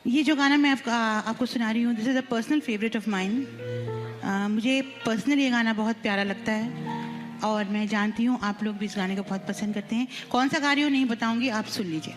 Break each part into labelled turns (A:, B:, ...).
A: ये जो गाना मैं आपको सुना रही हूँ, this is a personal favourite of mine. मुझे पर्सनली ये गाना बहुत प्यारा लगता है और मैं जानती हूँ आप लोग भी इस गाने को बहुत पसंद करते हैं। कौन सा गा रही हूँ नहीं बताऊंगी, आप सुन लीजिए।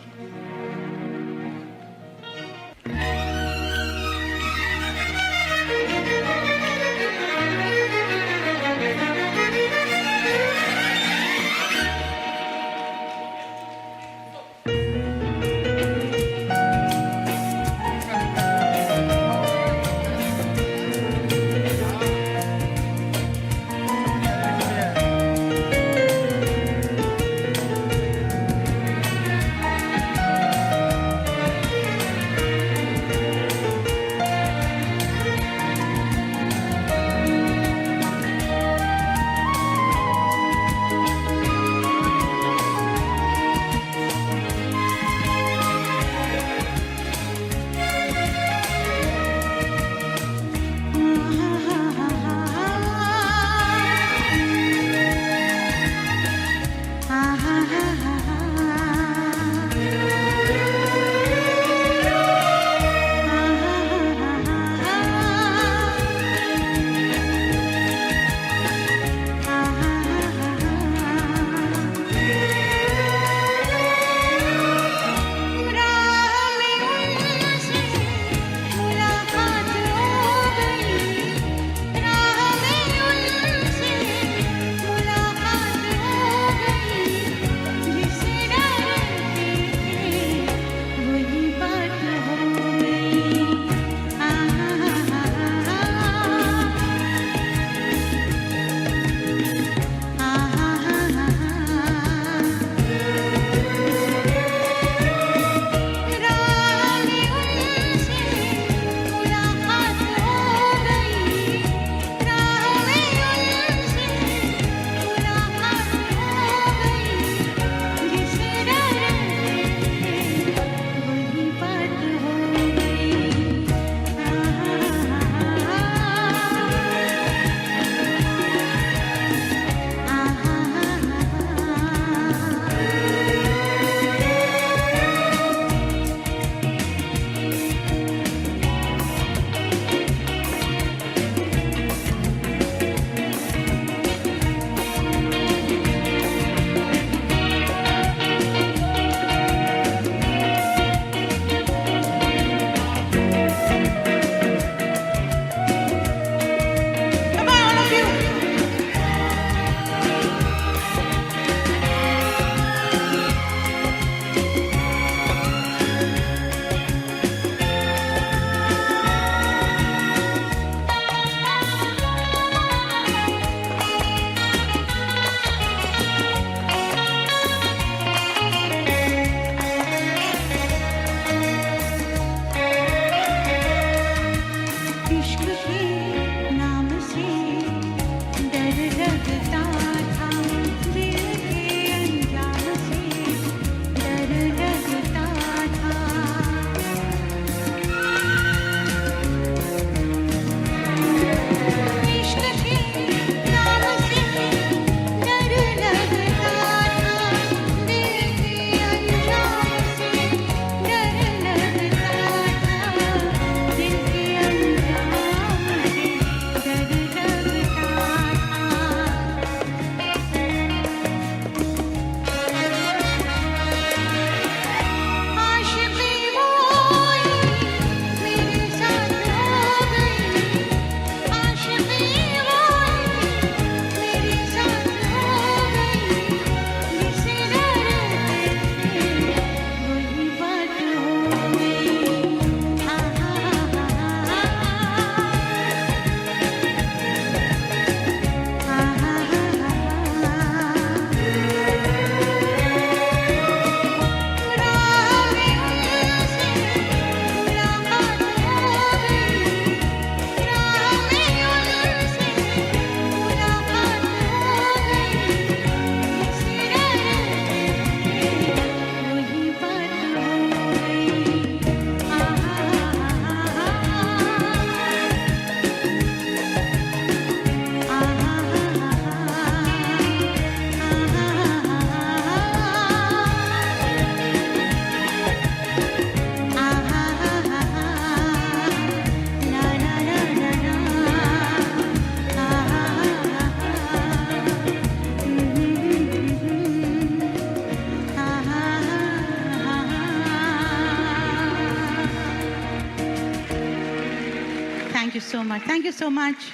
A: so much. Thank you so much.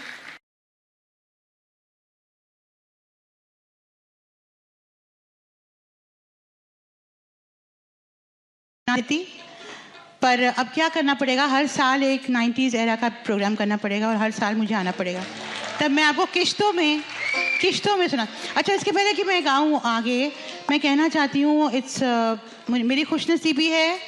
A: पर अब क्या करना पड़ेगा, हर साल एक 90s एरा का प्रोग्राम करना पड़ेगा और हर साल मुझे आना पड़ेगा, तब मैं आपको किश्तों में सुना। अच्छा, इसके पहले कि मैं गाऊँ आगे, मैं कहना चाहती हूँ मेरी खुशनसीबी है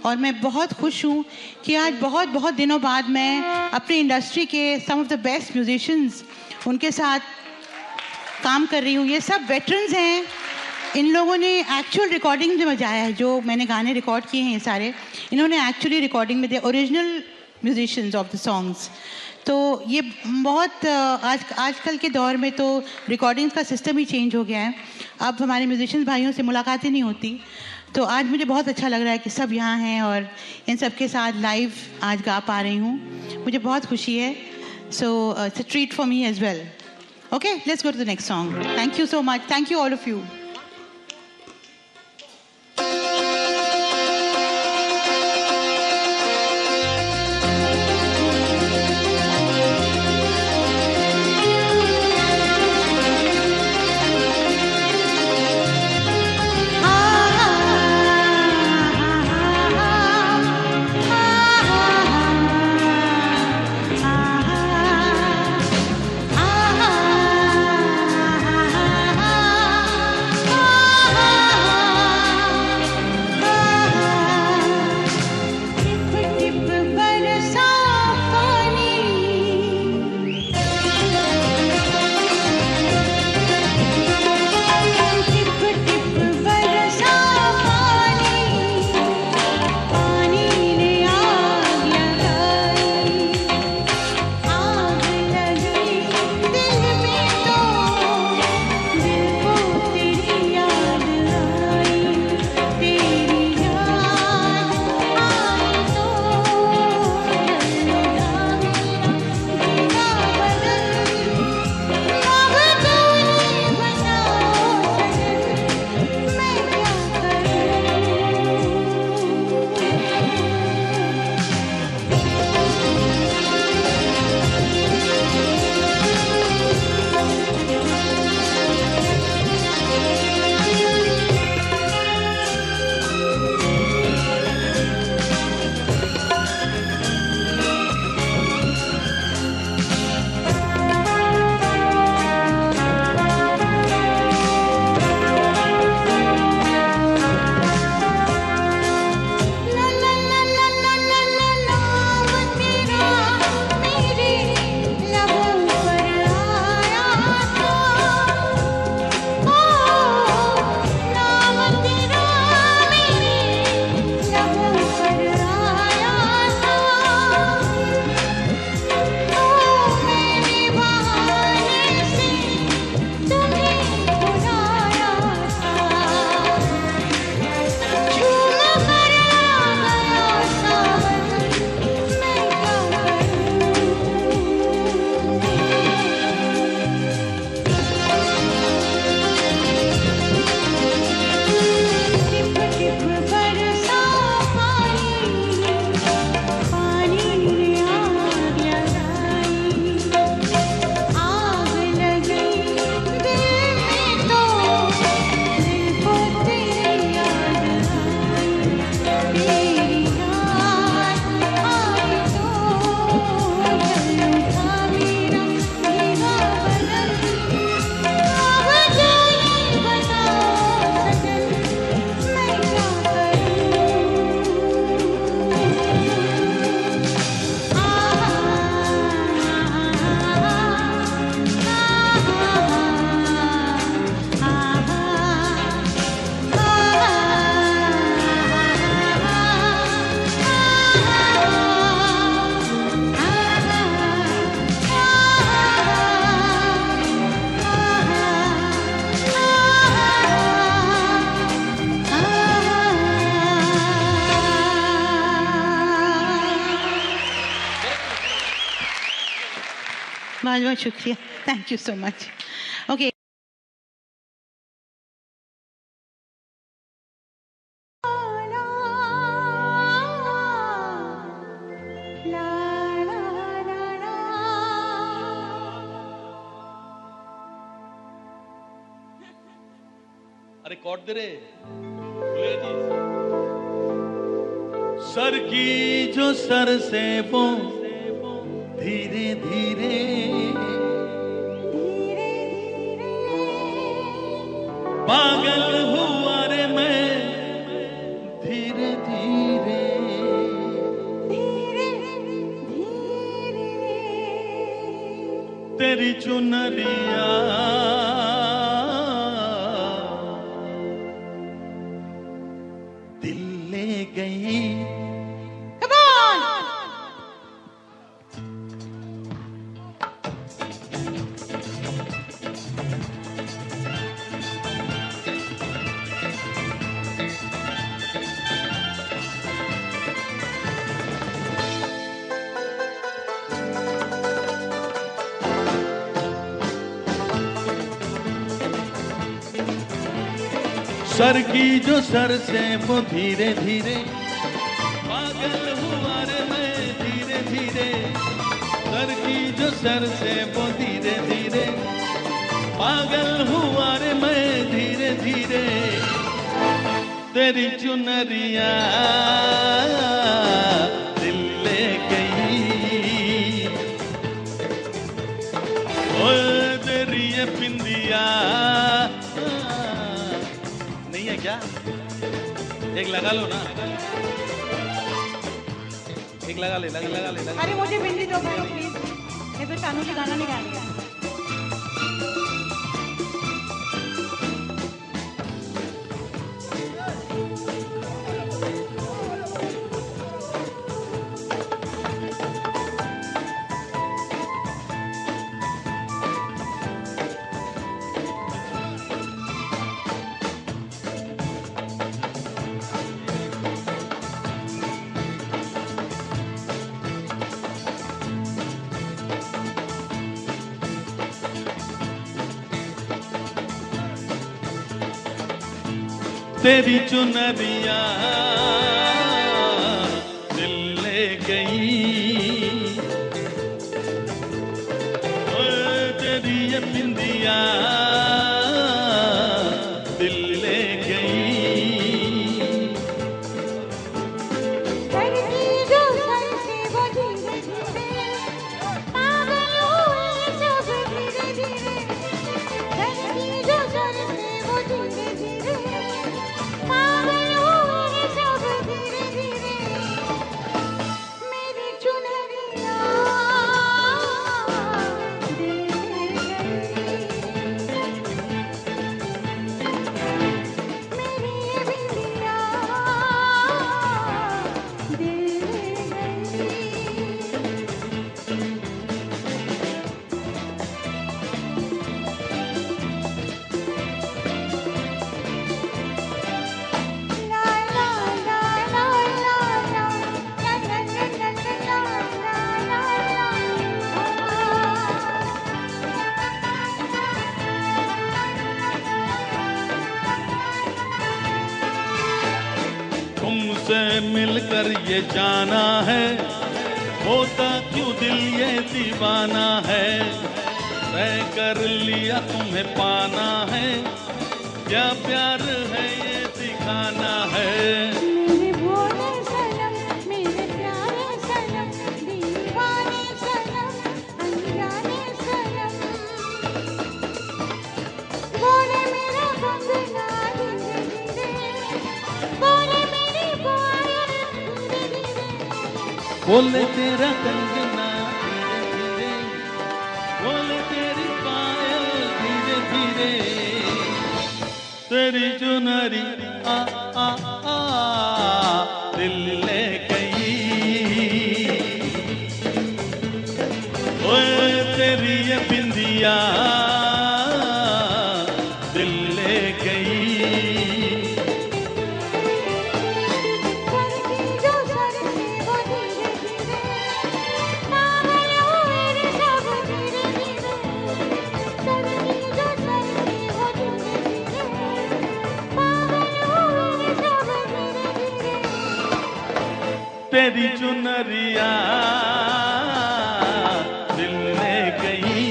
A: और मैं बहुत खुश हूँ कि आज बहुत बहुत दिनों बाद मैं अपनी इंडस्ट्री के सम ऑफ द बेस्ट म्यूजिशियंस उनके साथ काम कर रही हूँ। ये सब वेटरन्स हैं, इन लोगों ने एक्चुअल रिकॉर्डिंग में बजाया है, जो मैंने गाने रिकॉर्ड किए हैं ये सारे, इन्होंने एक्चुअली रिकॉर्डिंग में, they original musicians of the songs. तो ये बहुत आजकल के दौर में तो रिकॉर्डिंग्स का सिस्टम ही चेंज हो गया है, अब हमारे म्यूजिशियंस भाइयों से मुलाकातें नहीं होती। तो आज मुझे बहुत अच्छा लग रहा है कि सब यहाँ हैं और इन सब के साथ लाइव आज गा पा रही हूँ, मुझे बहुत खुशी है। So it's a treat for me as well. Okay, let's go to the next song. Thank you so much, thank you all of you. बहुत बहुत शुक्रिया, thank you so much. Okay,
B: अरे कॉर्ड दे रे सर की जो सर से वो धीरे धीरे पागल हुआ रे मैं धीरे धीरे तेरी चुनरिया दिल ले गई। सर की जो सर से वो धीरे धीरे पागल हुआ रे मैं धीरे धीरे सर की जो सर से वो धीरे धीरे पागल हुआ रे मैं धीरे धीरे तेरी चुनरिया दिल ले गई ओ तेरी ये बिंदिया क्या एक लगा लो ना एक लगा ले लगा ले।
A: अरे मुझे बिंदी दो भाई प्लीज ये तो शानू जी गाना नहीं गाएंगे।
B: तेरी चुनरिया दिल ले गई तेरी ये बिंदिया दिल ले गई तुमसे मिलकर ये जाना है होता क्यों दिल ये दीवाना है तय कर लिया तुम्हें पाना है क्या प्यार है ये दिखाना है।
C: मेरे भोले सनम मेरे प्यारे सनम दीवाने सनम अनजाने सनम बोले मेरा बंगला धीरे धीरे बोले मेरी पायल धीरे धीरे
B: बोले तेरा कंगना धीरे धीरे बोले तेरी पायल धीरे धीरे तेरी चुनरी आ आ आ दिल ले गई ओए तेरी ये बिंदिया दिल ले गई तेरी चुनरिया दिल ले गई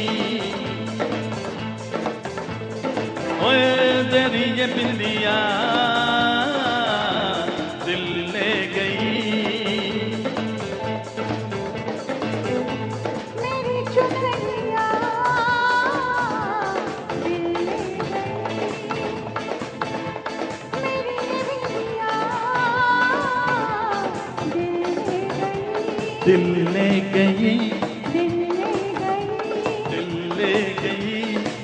B: ओए तेरी ये बिंदी दिल ले गई,
C: दिल ले गई,
B: दिल ले गई,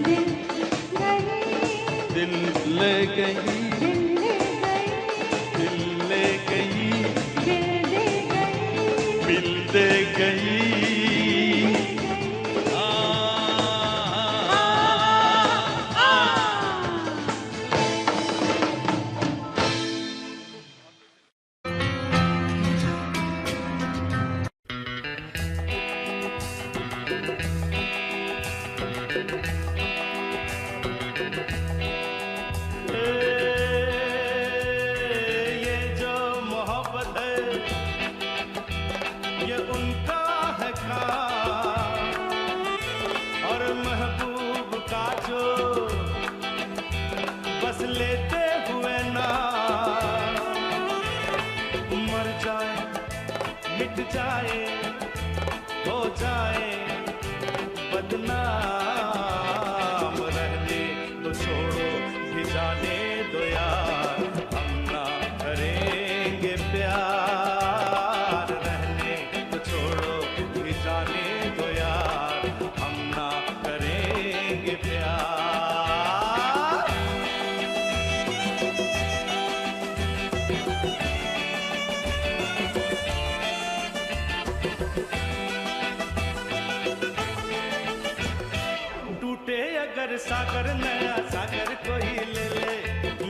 C: दिल गई,
B: दिल ले गई,
C: दिल ले गई,
B: दिल ले गई,
C: दिल दे गई,
B: दिल दे गई। ये जो मोहब्बत है ये उनका है काम, और महबूब का जो बस लेते हुए ना मर जाए, मिट जाए, हो जाए बदनाम, रहने तो छोड़ो भी जाने दो यार, हम ना करेंगे प्यार, रहने तो छोड़ो भी जाने दो यार, हम ना करेंगे प्यार। टूटे अगर सागर नया सागर कोई ले ले,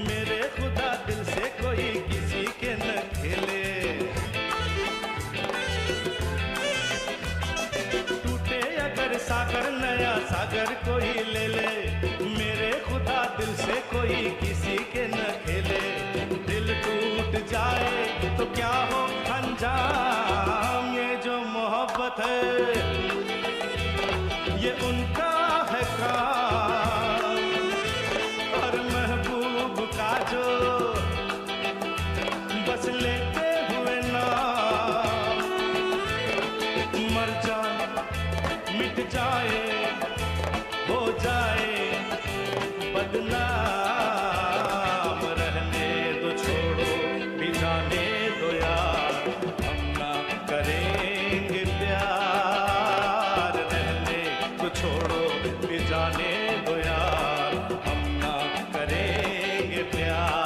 B: मेरे खुदा दिल से कोई किसी के न खेले। टूटे अगर सागर नया सागर कोई ले ले, मेरे खुदा दिल से कोई किसी के न खेले। दिल टूट जाए तो क्या हो अंजाम, ये जो मोहब्बत है ये उनका है काम, और महबूब का जो बस लेते हुए ना मर जाए, मिट जाए, हो जाए बदनाम, रहने दो छोड़ो भी जाने दो यार, हम ना करेंगे प्यार, रहने तो छोड़ो भी जाने दो यार, हम ना करेंगे प्यार।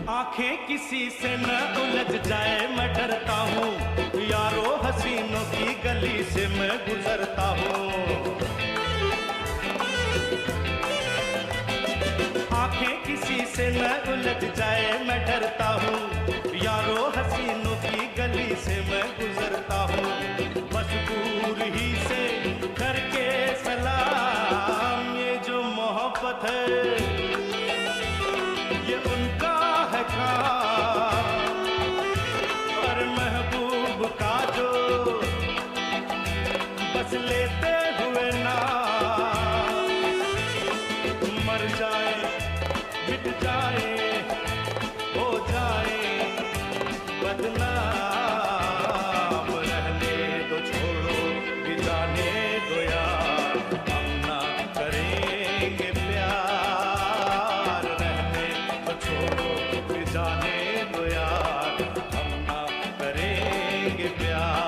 B: आंखें किसी से न उलझ जाए मैं डरता हूँ, यारो हसीनों की गली से मैं गुजरता हूँ। आंखें किसी से न उलझ जाए मैं डरता हूँ, यारो हसीनों की गली से मैं गुजरता हूँ। बस दूर ही से करके सलाम, ये जो मोहब्बत है ये उनका है काम, और महबूब का जो बस लेते हुए ना मर जाए, मिट जाए, हो जाए बदनाम, रहने दो छोड़ो भी जाने दो यार, हम ना करेंगे प्यार, रहने तो छोड़ो भी जाने दो यार, हम ना करेंगे प्यार।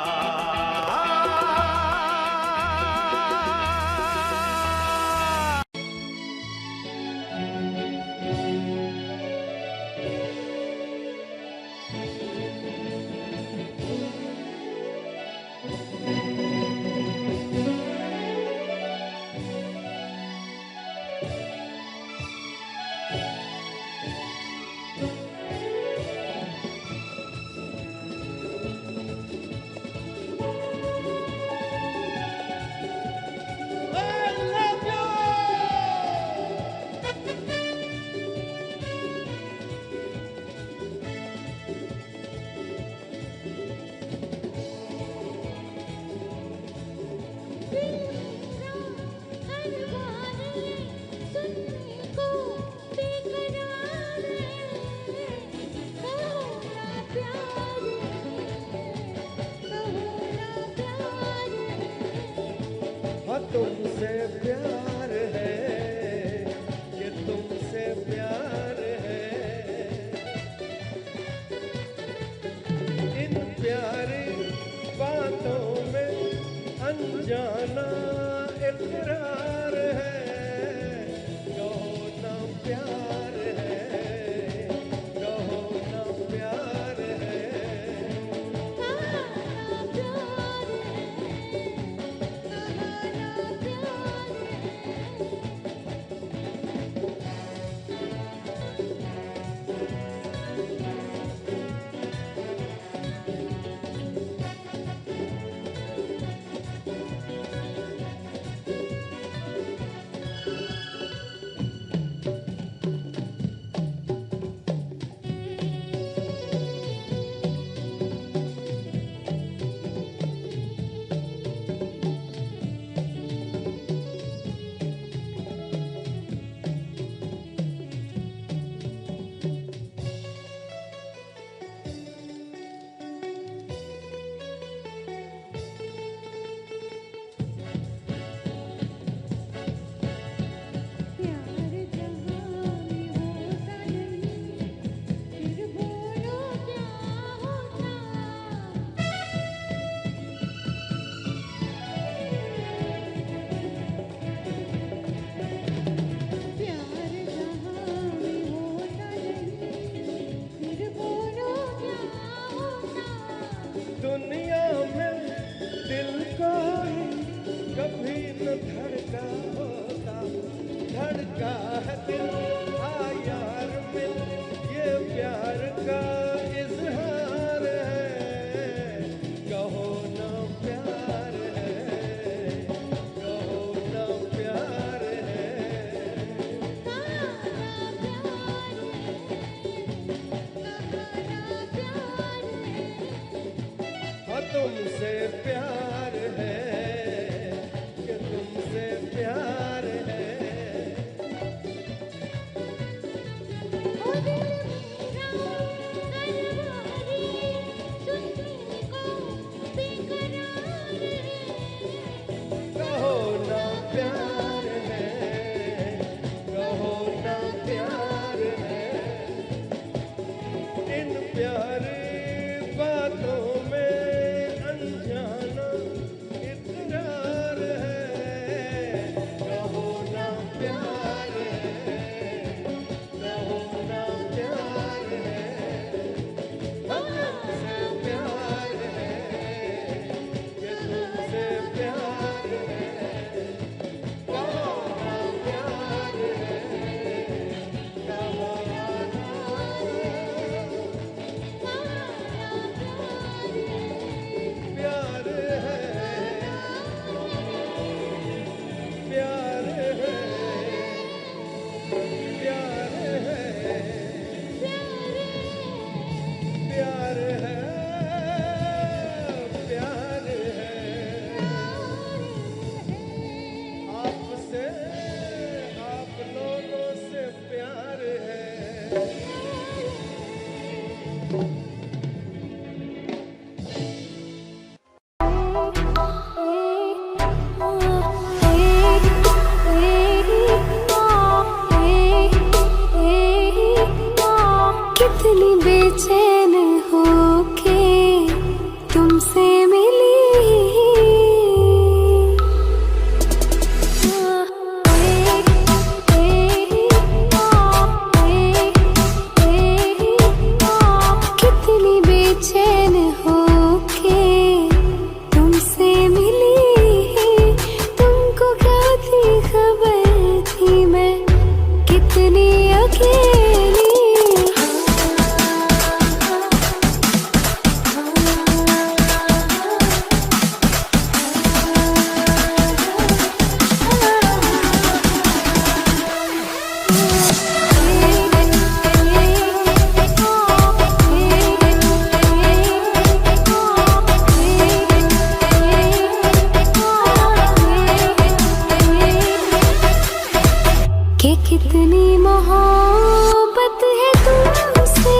D: कि कितनी मोहब्बत है तुमसे,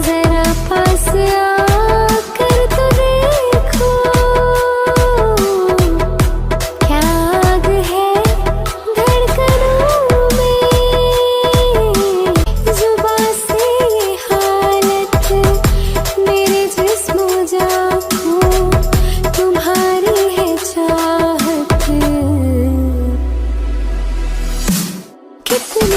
D: जरा पास आकर तो देखो, क्या आग है धड़कनों में, जुबां से ये हालत मेरे जिस्म जाँ को, तुम्हारी है चाहत। कितनी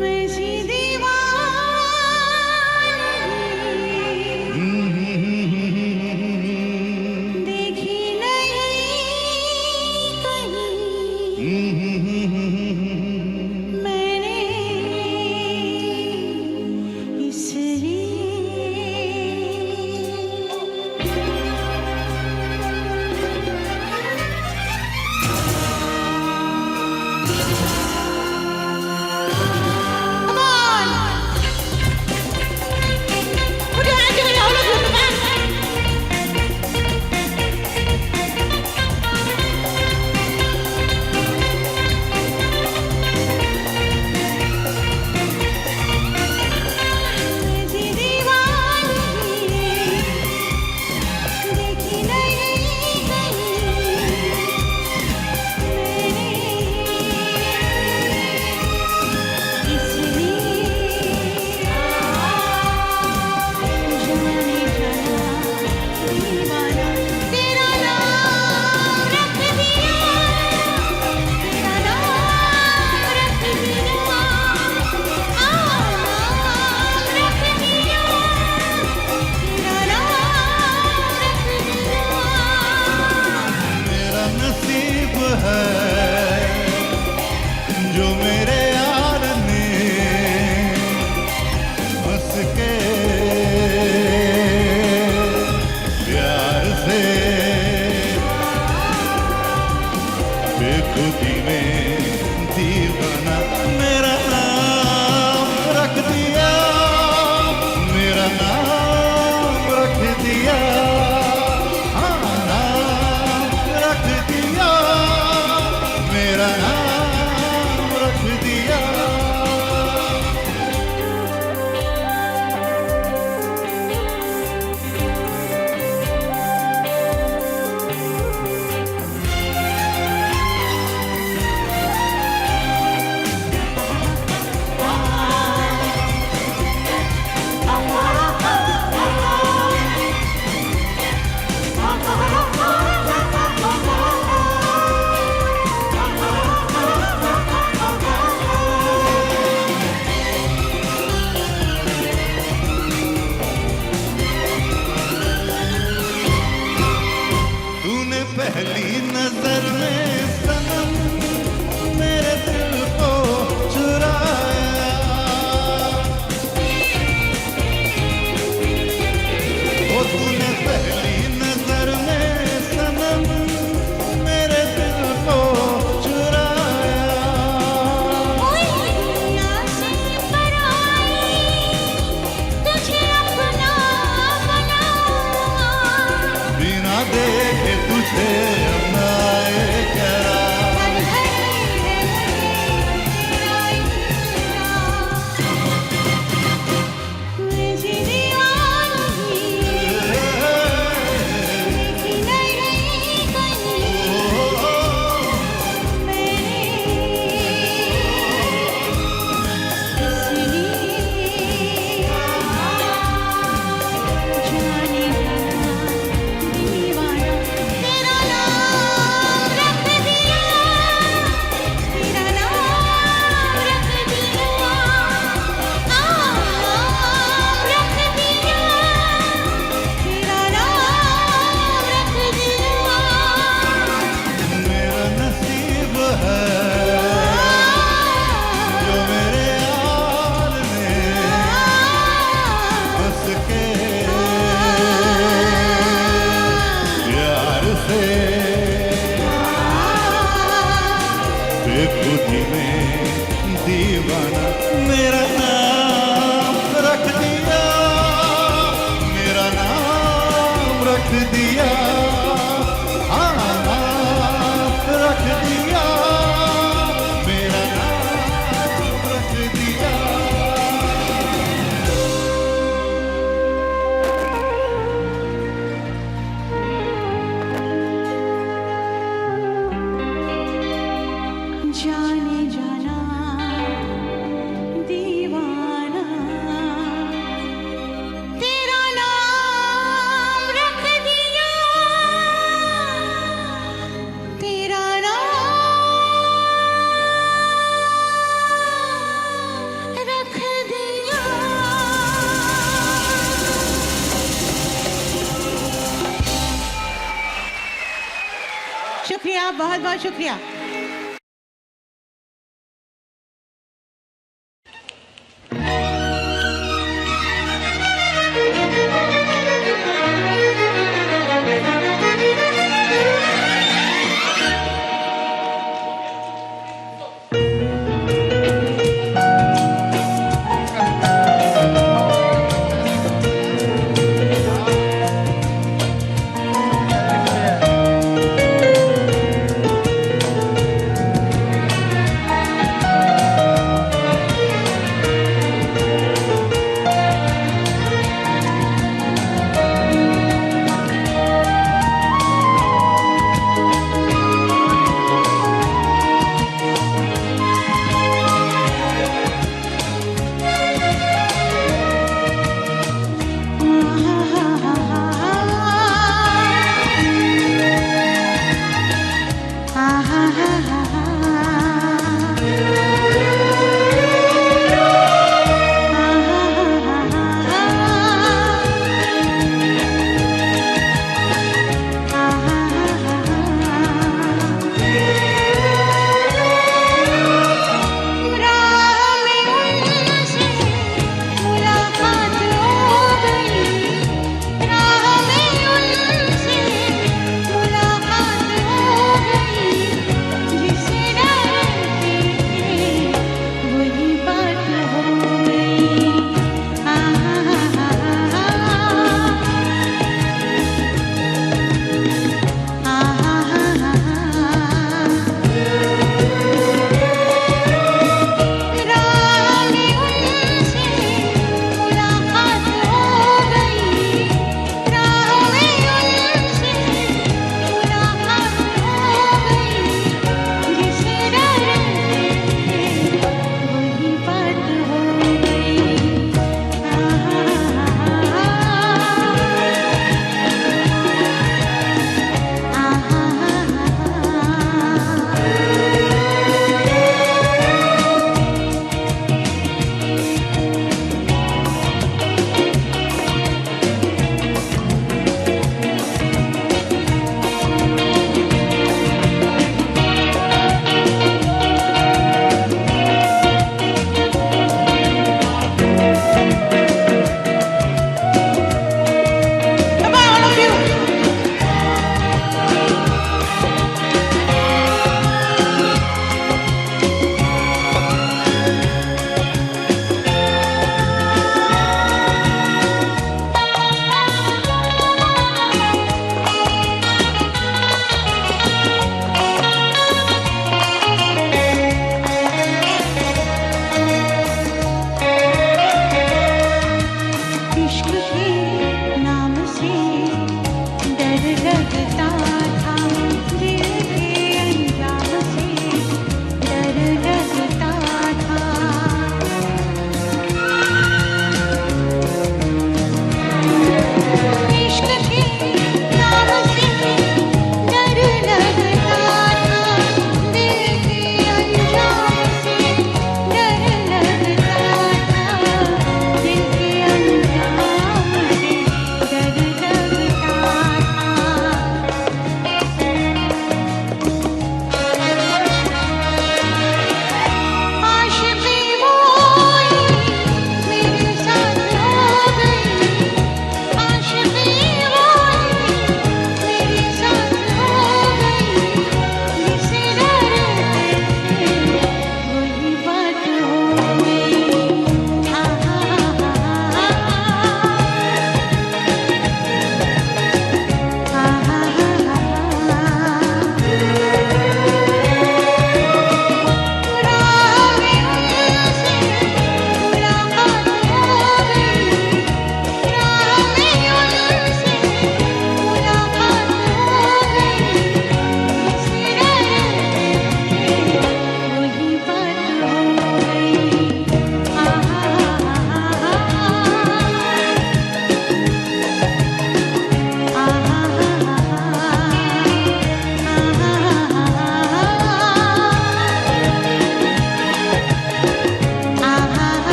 A: मैं सी दीवानगी देखी नहीं कहीं मैंने
B: जो मेरे यार ने हंस के प्यार से बेखुदी में दीवाना मेरा नाम रख दिया, मेरा नाम रख दिया, हाँ नाम रख दिया, मेरा नाम रख दिया। तूने पहली नजर में सनम मेरे दिल को चुराया, ओ तूने पहली नजर में सनम मेरे दिल को चुराया। बिना देखे तुझे अपनाए करा, मेरा नसीब है जो मेरे यार ने हंस के प्यार से बेखुदी में दीवाना मेरा नाम रख दिया, मेरा नाम रख दिया, हाँ नाम रख दिया, मेरा नाम रख दिया।
A: जाने जाना दीवाना तेरा नाम रख दिया, आपका बहुत बहुत शुक्रिया।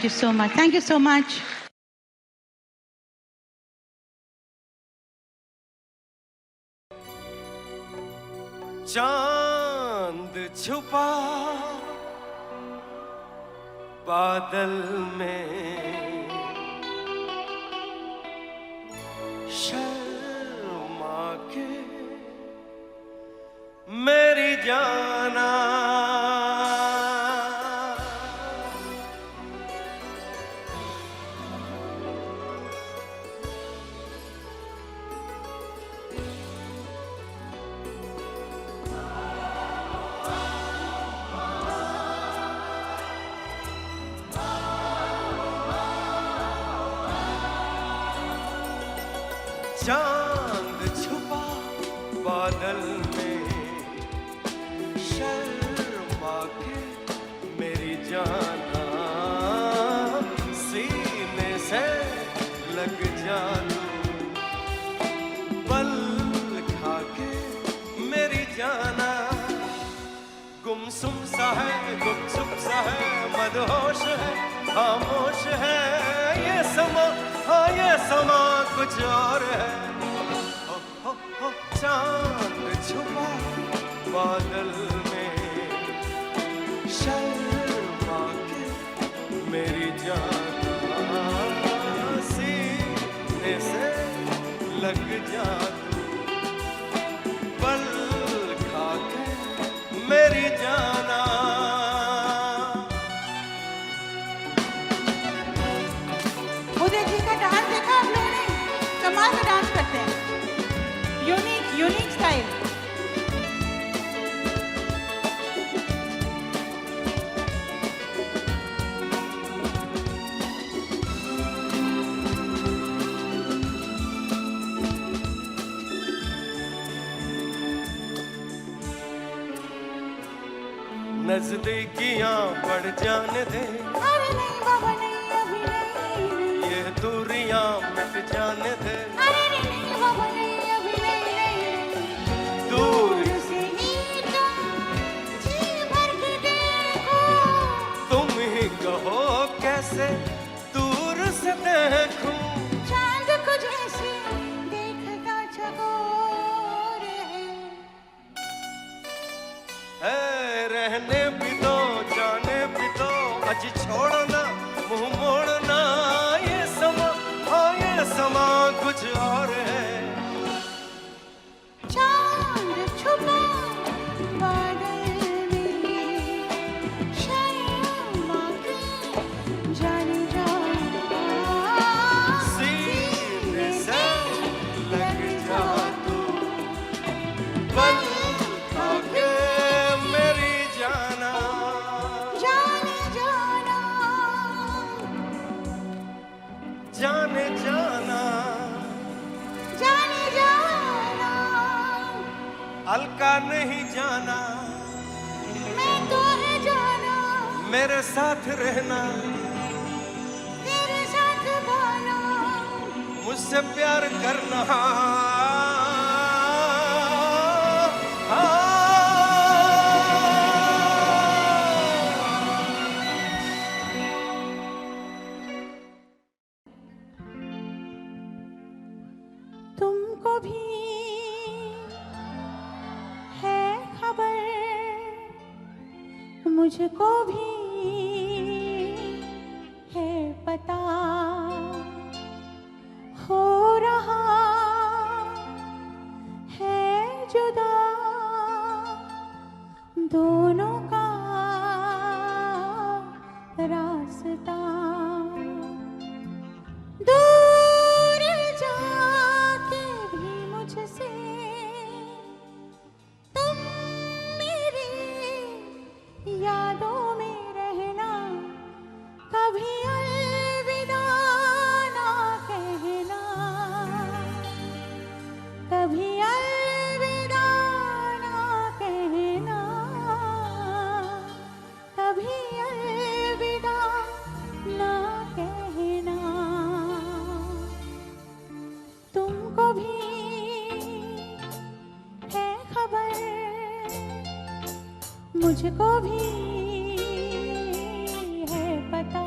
A: Thank you so much. Thank you so much.
E: चांद छुपा बादल में, शर्मा के मेरी जाना, चांद छुपा बादल में, शर्मा के मेरी जाना, सीने से लग जा तू, पल खा के मेरी जाना, गुमसुम सा है, गुपचुप सा है, मदहोश है, खामोश है ये समा, हाँ ये समा कुछ और है। हो चांद छुपा बादल में, शर्मा के मेरी जाना, सीने से लग जा तू, पल खा के मेरी जाना।
A: उदय जी का डांस देखा आप लोगों ने? कमाल का डांस करते हैं, यूनिक स्टाइल।
E: नजदीकियां बढ़ जाने दे,
C: अरे नहीं बाबा नहीं, अभी नहीं।
E: ये दूरियां मिट जाने दे,
C: अरे नहीं बाबा नहीं, अभी नहीं।
E: दूर
C: से ही तुम जी भर के देखो,
E: तुम ही कहो कैसे दूर से देखूं,
C: चांद को जैसे देखता चकोर
E: है रहने भी दो जाने भी दो, अज छोड़ना मुंह मोड़ना, ये समा, हाँ ये समा कुछ और है।
C: चांद छुपा बादल में, शर्मा के जाने जाना,
E: सीने से लग जा तू, पल खा के मेरी जाना,
C: जाने जाना,
E: जाने जाना,
C: जाने जाना।
E: हल्का नहीं जाना,
C: मैं तो है जाना,
E: मेरे साथ रहना,
C: तेरे साथ गाना,
E: मुझसे प्यार करना,
C: तुमको भी है खबर, मुझको भी है पता, हो रहा है जुदा दोनों का रास्ता, दूर जाके भी मुझसे तुम मेरी यादों में रहना, कभी अलविदा ना कहना, कभी अलविदा ना कहना, कभी अलविदा ना कहना। तुमको भी है खबर, मुझको भी है पता,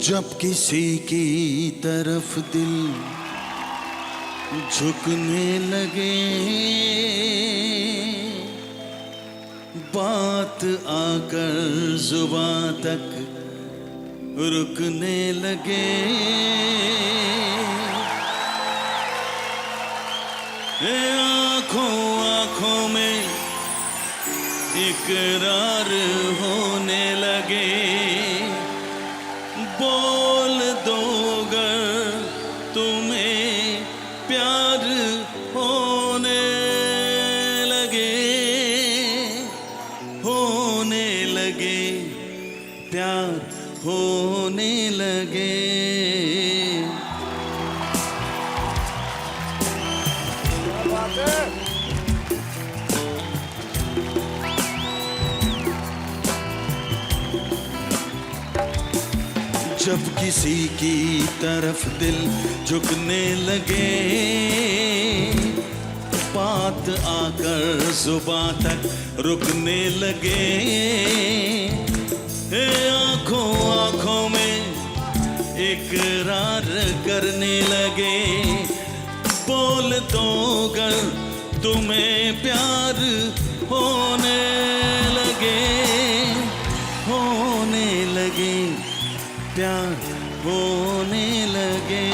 B: जब किसी की तरफ दिल झुकने लगे, बात आकर जुबां तक रुकने लगे, आंखों आंखों में इकरार होने लगे, बोल दो गर तुम्हें प्यार होने लगे, प्यार होने लगे। जब किसी की तरफ दिल झुकने लगे, बात आकर जुबां तक रुकने लगे, आंखों आंखों में इकरार करने लगे, बोल दो गर तुम्हें प्यार होने लगे, प्यार होने लगे।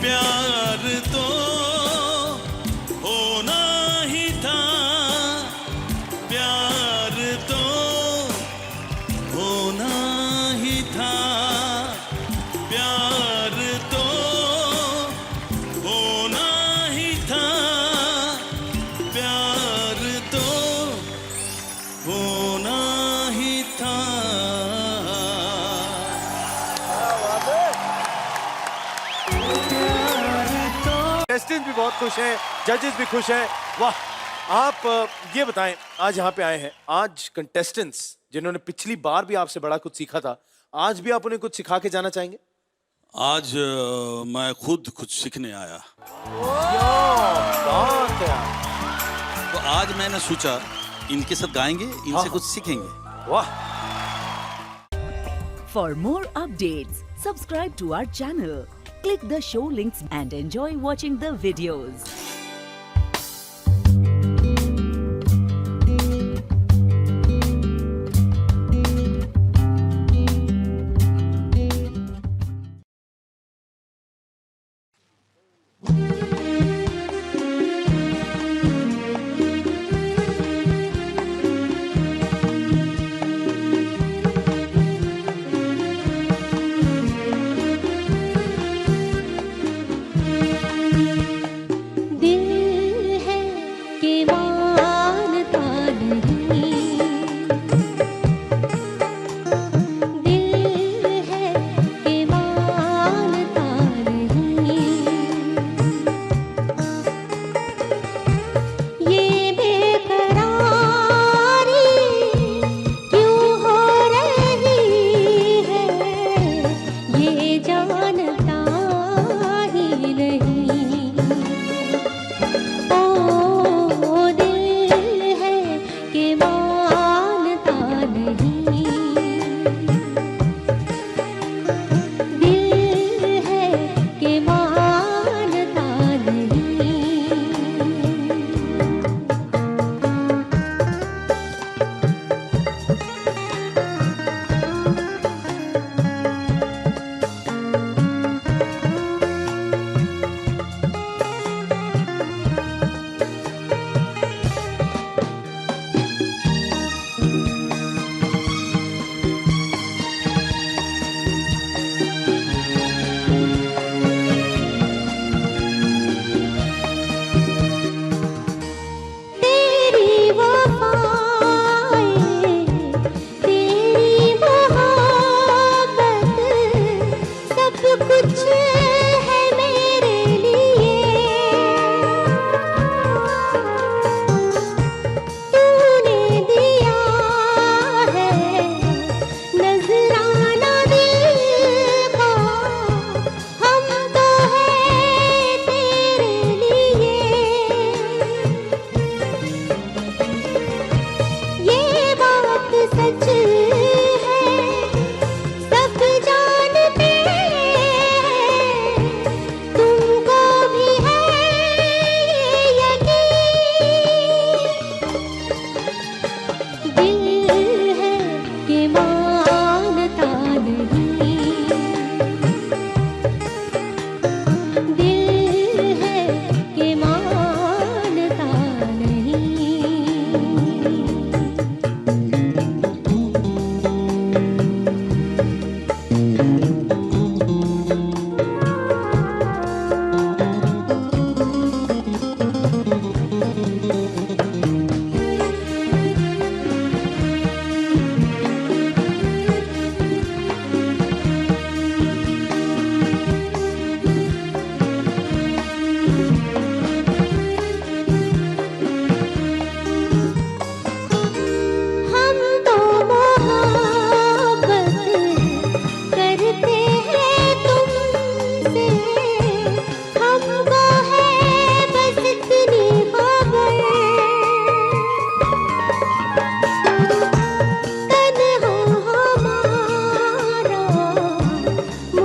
B: प्यार तो होना ही था, प्यार तो होना ही था, प्यार तो होना ही था, प्यार तो होना ही था।
E: कंटेस्टेंट भी बहुत खुश हैं, जजेस भी खुश हैं। वाह! आप ये बताएं, आज यहाँ पे आए हैं, आज कंटेस्टेंट्स जिन्होंने पिछली बार भी आपसे बड़ा कुछ सीखा था, आज भी आप उन्हें कुछ सिखा के जाना चाहेंगे?
B: आज मैं खुद कुछ सीखने आया,
E: बात है यार।
B: तो आज मैंने सोचा इनके साथ गाएंगे, इनसे कुछ सीखेंगे।
E: वाह!
F: For more updates, subscribe to our channel, click the show links and enjoy watching the videos.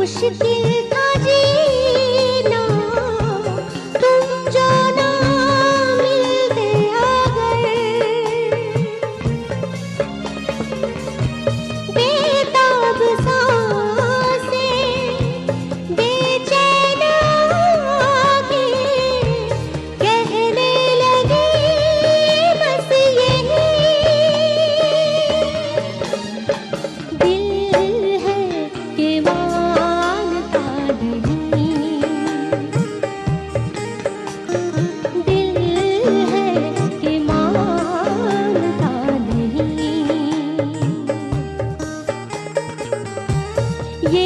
C: मुश्किल था जीना तुम जो ना मिलते अगर बेताब सांसें बेचैन आंखें कहने लगी बस यही दिल है कि मानता नहीं दिल है कि मानता नहीं ये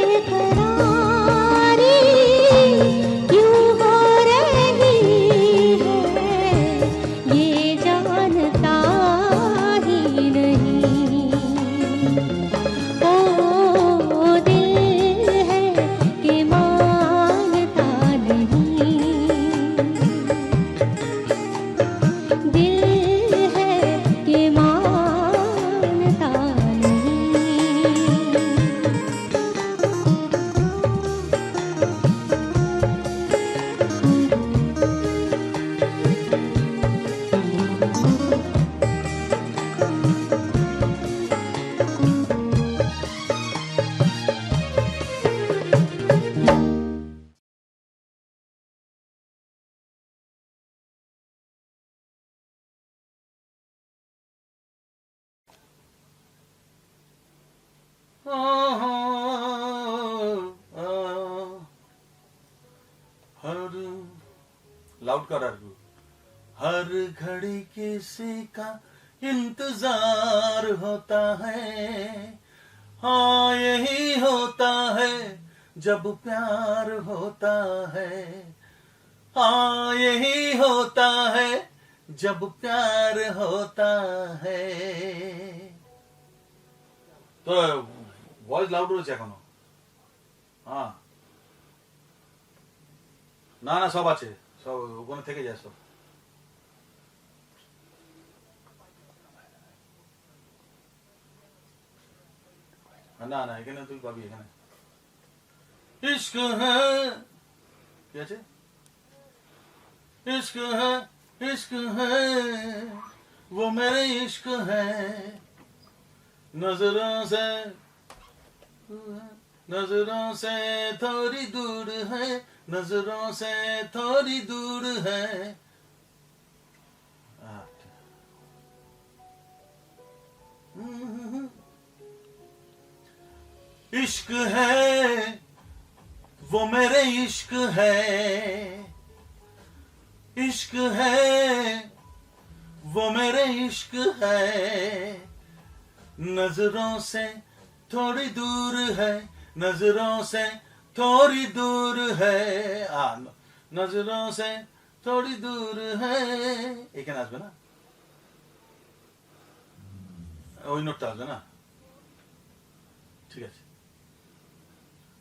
C: बेकरारी क्यों हो रही है ये जानता ही नहीं ओ दिल है कि मानता नहीं दिल है कि मानता
B: हर लाउड कर हर घड़ी किसी का इंतजार होता है हाँ यही होता है जब प्यार होता है हाँ यही होता है जब प्यार होता है তো ভয়েস লাউড রয়েছে এখনো হ্যাঁ না না সব আছে সব ওখানে থেকে যায় সব না না এখানে তুই পাবি এখানে इश्क है কি আছে इश्क है वो मेरे इश्क है नजरों से थोड़ी दूर है नजरों से थोड़ी दूर है इश्क है वो मेरे इश्क है इश्क है वो मेरे इश्क है नजरों से थोड़ी दूर है नजरों से थोड़ी दूर है नजरों से थोड़ी दूर है এখানে আসবে না ওই নোটটা আসবে না ঠিক আছে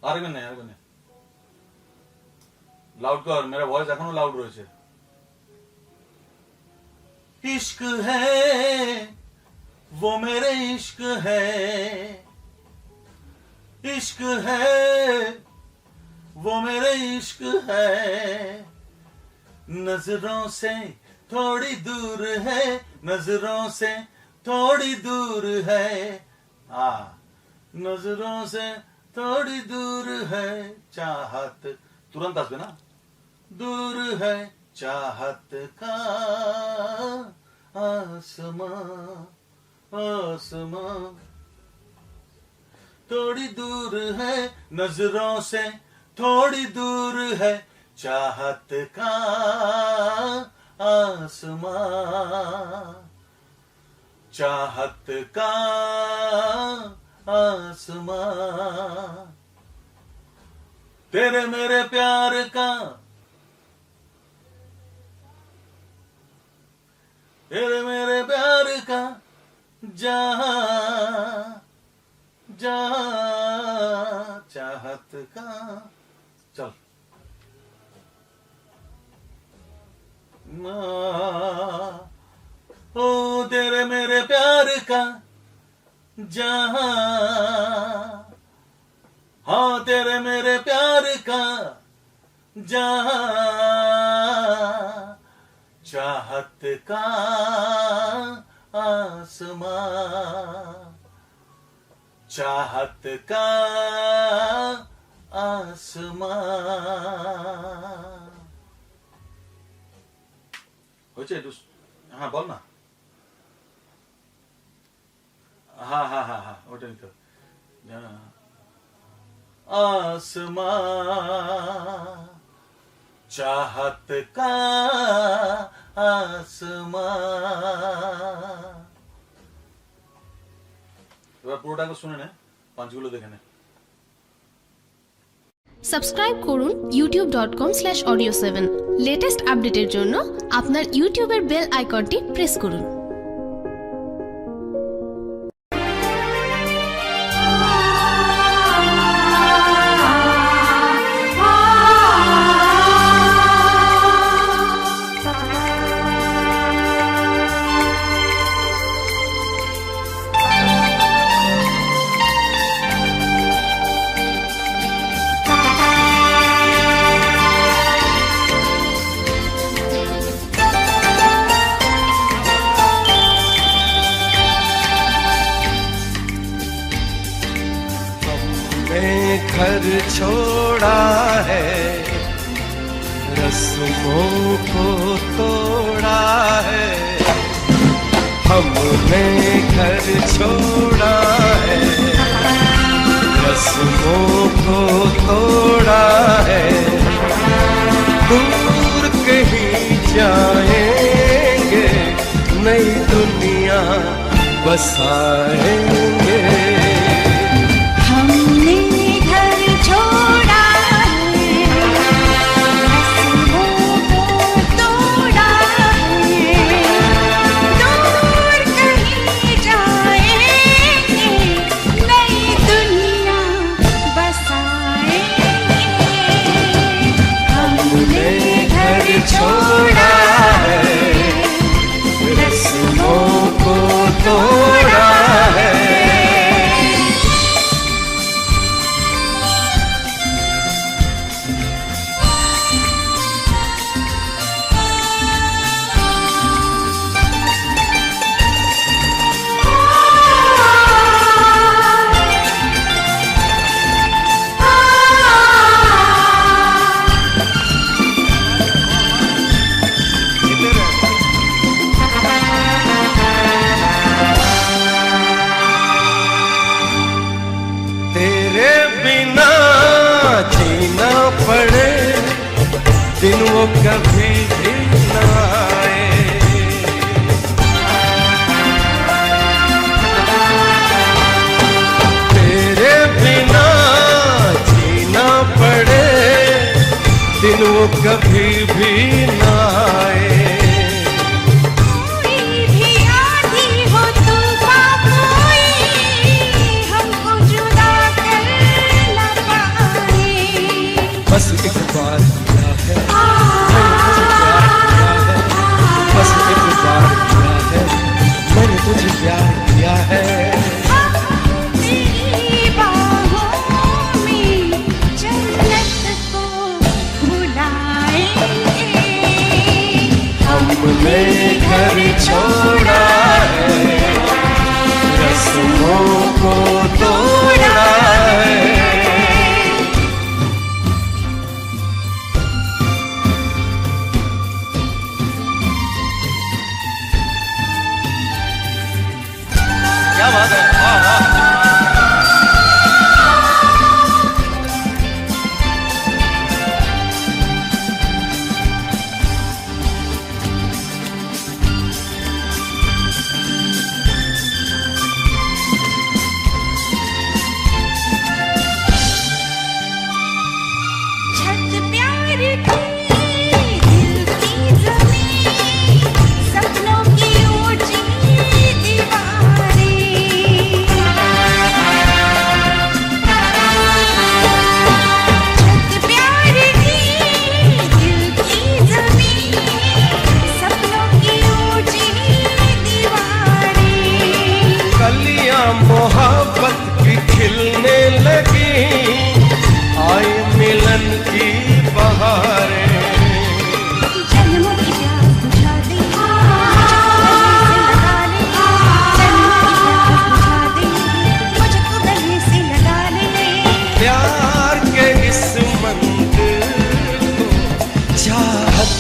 B: আরেকবার নেই লাউড কর मेरा ভয়েস এখনো লাউড রয়েছে इश्क है वो मेरे इश्क है इश्क है वो मेरे इश्क है नजरों से थोड़ी दूर है नजरों से थोड़ी दूर है नजरों से थोड़ी दूर है चाहत तुरंत आसबे ना दूर है चाहत का आसमां थोड़ी दूर है नजरों से थोड़ी दूर है चाहत का आसमां चाहत का आसमां तेरे मेरे प्यार का तेरे मेरे प्यार का जहां जहां चाहत का चल ओ तेरे मेरे प्यार का जहां हाँ तेरे मेरे प्यार का जहां, चाहत का आसमां, चाहत का आसमां। हो जाए हाँ बोल ना। हाँ हाँ हाँ हाँ ওটা নিতে आसमां, चाहत का आसमां। এবার পুরোটাকে শুনে নে, পাঁচগুলো দেখে নে।
G: সাবস্ক্রাইব করুন youtube.com/audio7 লেটেস্ট আপডেটের জন্য আপনার ইউটিউবের বেল আইকনটি প্রেস করুন।
E: घर छोड़ा है, रस्मों को तोड़ा है, हमने घर छोड़ा है, रस्मों को तोड़ा है, दूर कहीं जाएंगे, नई दुनिया बसाएंगे। छोड़ा है, रस्मों को तोड़ा है। दिन वो कभी भी न आए, तेरे बिना जीना पड़े, दिन वो कभी भी न आए। बस एक बार किया है, बस एक बार किया है, मैंने तुझे प्यार किया है।
C: तेरी बाहों में जन्नत को बुलाएंगे,
E: हमने घर छोड़ा है, रस्मों को तोड़ा है।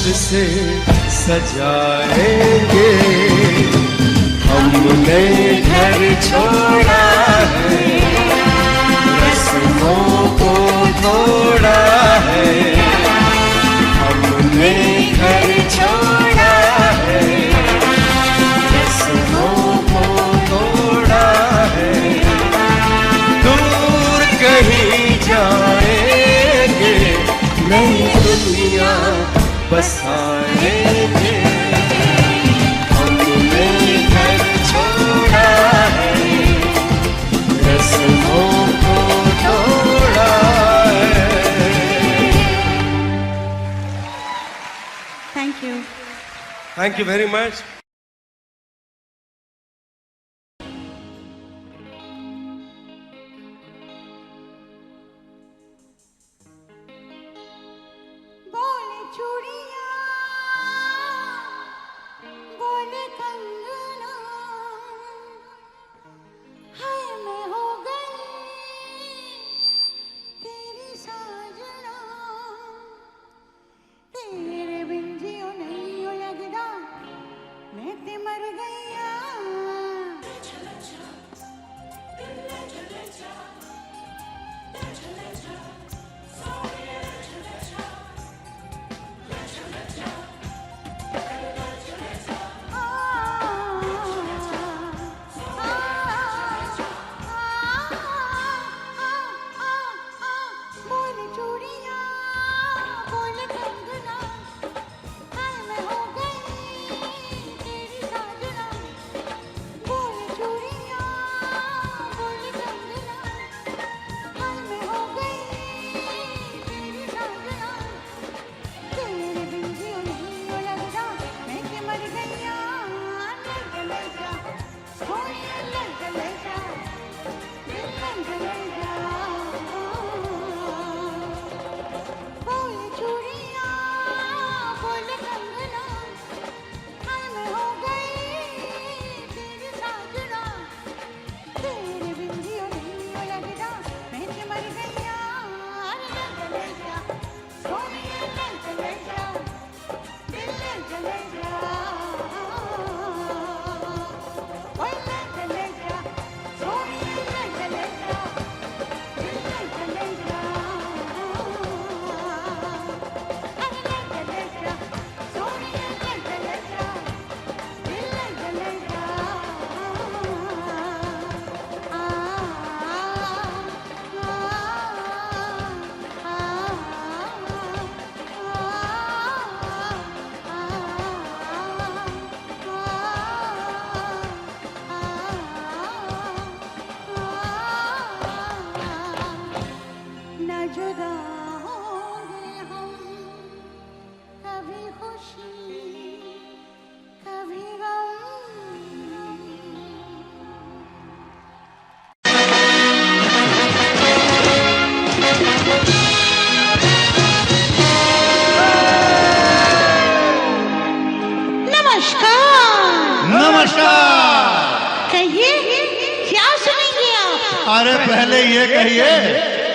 E: मोहब्बत से सजाएंगे। हमने घर छोड़ा है, रस्मों को तोड़ा है। हमने घर छोड़ा है, रस्मों को तोड़ा है। दूर कहीं जाएंगे, नई दुनिया बसाएंगे। हमने घर छोड़ा है, रस्मों को तोड़ा है।
A: Thank you.
E: Thank you very much.
C: बोले चूड़ियां, बोले कंगना, हाय मैं हो गई तेरी साजना। तेरे बिन जियो नहीं हो लगदा, मैं ते मर गईया। बोले चूड़ियां, बोले कंगना, हाय मैं हो गई तेरी साजना। बोले चूड़ियां, बोले कंगना, हाय मैं हो गई तेरी साजना। तेरे बिन जियो नहीं हो लगदा, मैं ते मर गईया। ले जा सोनिया, ले जा दिल ले जा। बोले चूड़ियां, बोले कंगना, हाय मैं हो गई तेरी साजना। तेरे बिन जियो नहीं हो लगदा, मैं ते मर गईया। ले जा सोनिया, ले जा दिल ले जा। ओए ले जा सोनिया, ले जा दिल ले जा। न जुदा होंगे हम, कभी खुशी कभी गम। नमस्कार।
B: नमस्कार।
C: कहिए क्या सुनेंगे आप?
B: अरे पहले ये कहिए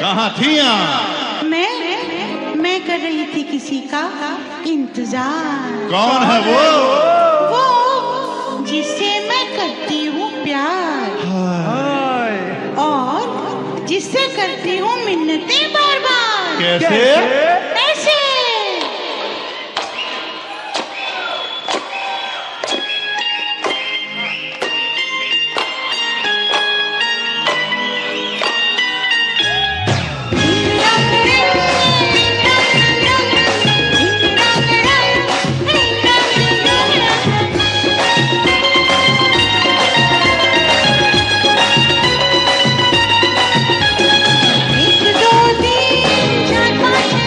B: कहाँ थी आप?
A: मैं कर रही थी किसी का इंतजार।
B: कौन है
A: वो जिससे मैं करती हूँ प्यार, और जिससे करती हूँ मिन्नतें बार बार।
B: कैसे?
A: ऐसे।
C: एक दो तीन चार पाँच छः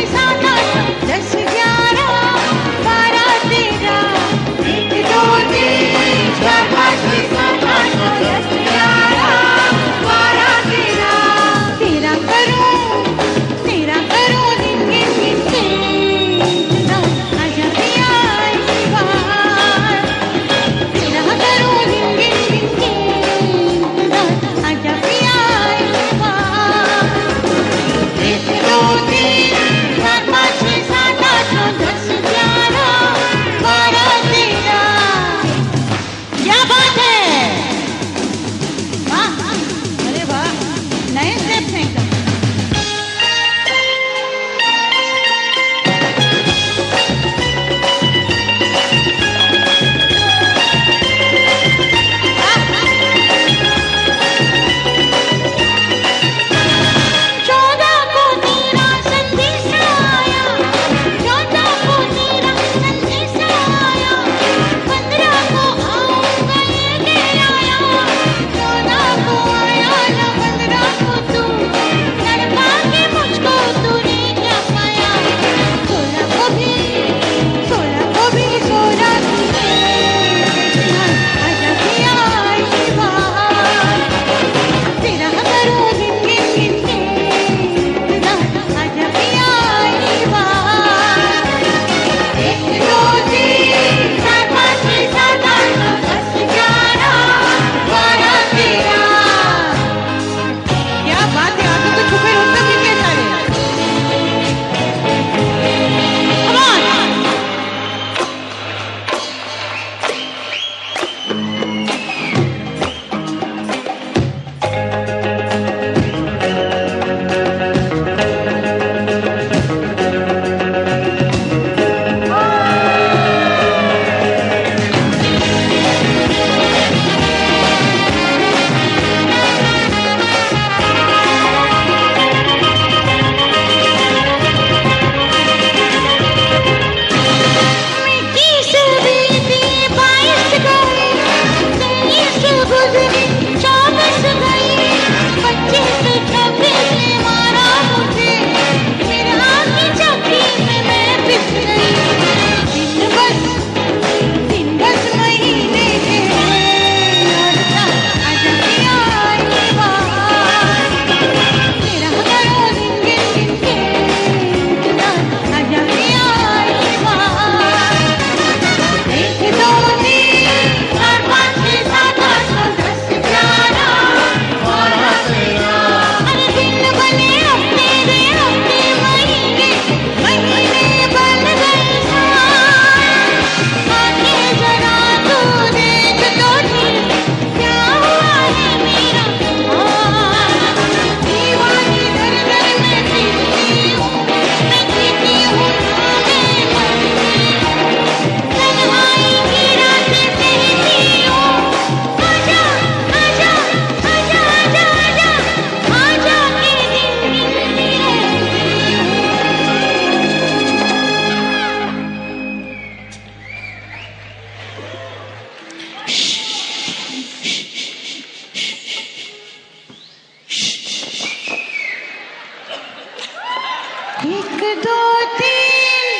A: एक दो तीन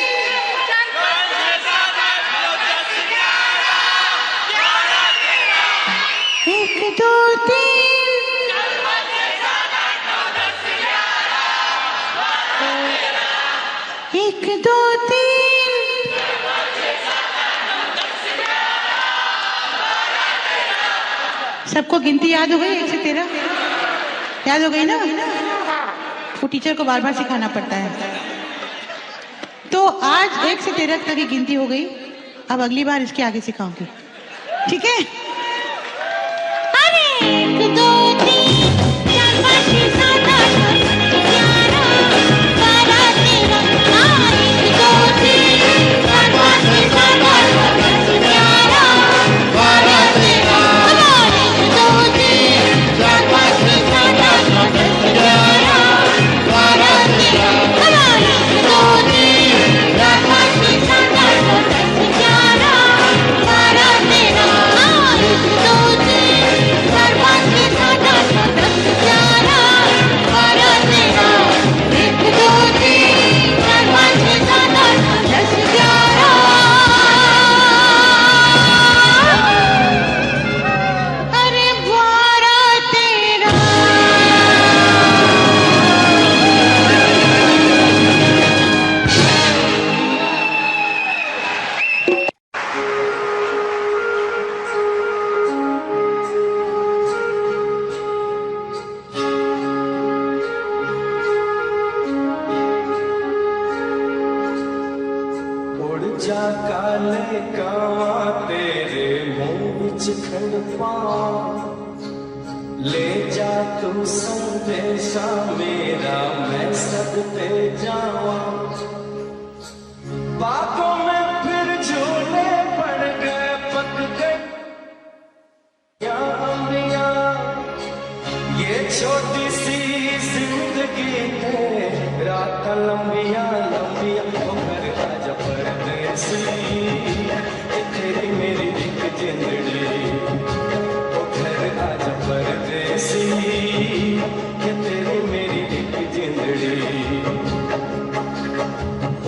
A: एक दो तीन एक दो तीन सबको गिनती याद हो गई 1 से 13 याद हो गई ना? वो टीचर को बार बार सिखाना पड़ता है। तो आज 1 से 13 तक की गिनती हो गई। अब अगली बार इसके आगे सिखाऊंगी, ठीक है? अरे 1 2 3 4 5 6 7 8 11 12 13 1 2 3 4 5 6 7 8 11 12 13 1 2 3 4 5 6 7 8 11 12 13 1 2 3 4 5 6 7 8 11 12 13 1 2 3 4 5 6 7 8 11 12 13 1 2 3 4 5 6 7 8 10 11 अरे 12 13
E: उड़ जा काले कावा तेरे मुंह विच खंड पावां ले जा तू संदेशा मेरा मैं सदते जावां बातों में फिर झूले पड़ गए पक गए या अम्बिया ये छोटी सी जिंदगी है रात लंबिया लंबिया ओ घर आजा परदेसी ये तेरी मेरी एक जिंदड़ी ओ घर आजा परदेसी ये तेरी मेरी एक जिंदड़ी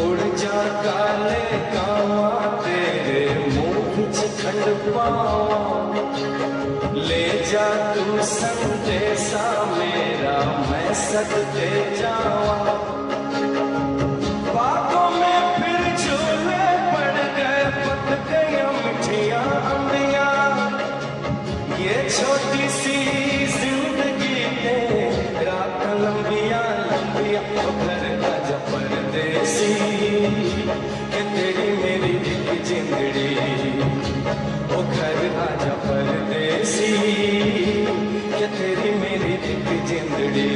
E: उड़ जा काले कावा तेरे मुंह विच खंड पावां ले जा तू संदेशा मेरा मैं सदते जावां बातों में फिर झूले पड़ गए पक गई मिठिया अम्बिया ये छोटी सी जिंदगी है रात लंबिया लंबिया ओ घर आजा परदेसी ये तेरी मेरी एक जिंदड़ी ओ घर आजा परदेसी ये तेरी मेरी एक जिंदड़ी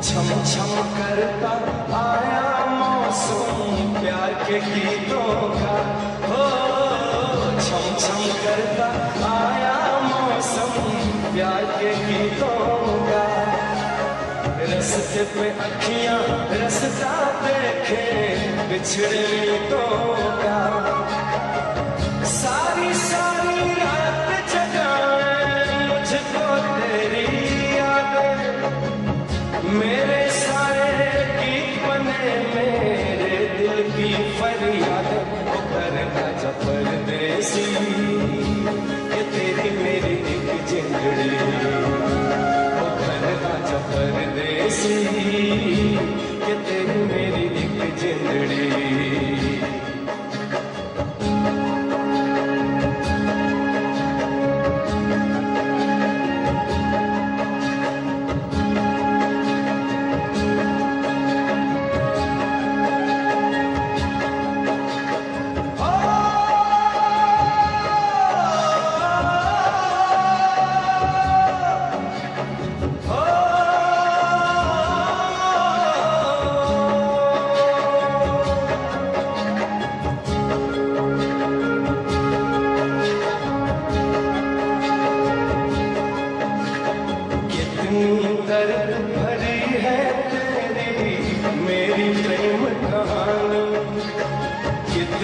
E: छम छम करता आया मौसम प्यार के गीतों का हो छम छम करता आया मौसम प्यार के गीतों का रस्ते पे अखियां रस्ता देखे बिछड़े गीतों का सारी सारी रात जगाए मुझको तेरी यादें मेरे सारे गीत बने मेरे दिल की फरियाद ओ घर आजा परदेसी ये तेरी मेरी एक जिंदड़ी ओ घर आजा परदेसी ये तेरी मेरी एक जिंदड़ी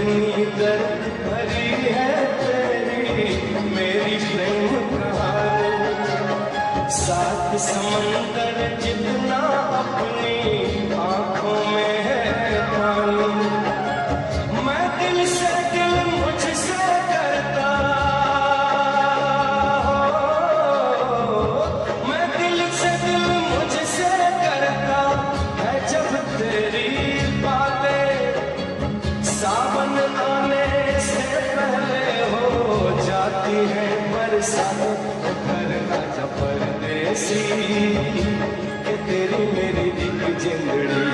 E: कितनी दर्द भरी है तेरी मेरी प्रेम कहानी, सात समंदर जितना अपनी आंखों में है पानी, मैं दिल से दिल मुझसे करता, मैं दिल से दिल मुझसे करता है जब तेरी बातें, सावन आने से पहले हो जाती है बरसात, घर आजा परदेसी कि तेरी मेरी एक जिंदड़ी,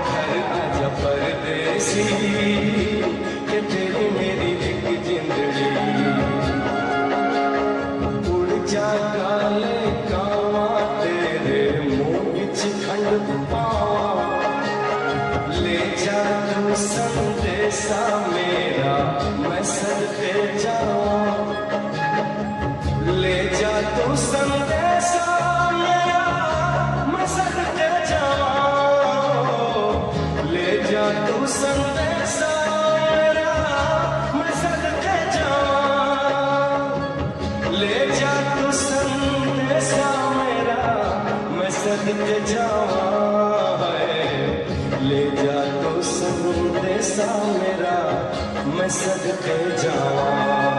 E: घर आजा परदेसी कि तेरी मेरी एक जिंदड़ी, उड़ जा काले कावा तेरे मुंह विच खंड पावा, ले जा तू संदेशा मेरा मैं सदके जाऊं, ले जा तू संदेशा मेरा मैं सदके जाऊं, ले जा तू संदेशा मेरा मैं सदके जाऊं, ले जा तू संदेशा मेरा मैं सदके जाऊं, ले जा तू संदेशा मेरा मैं सदके जाऊं।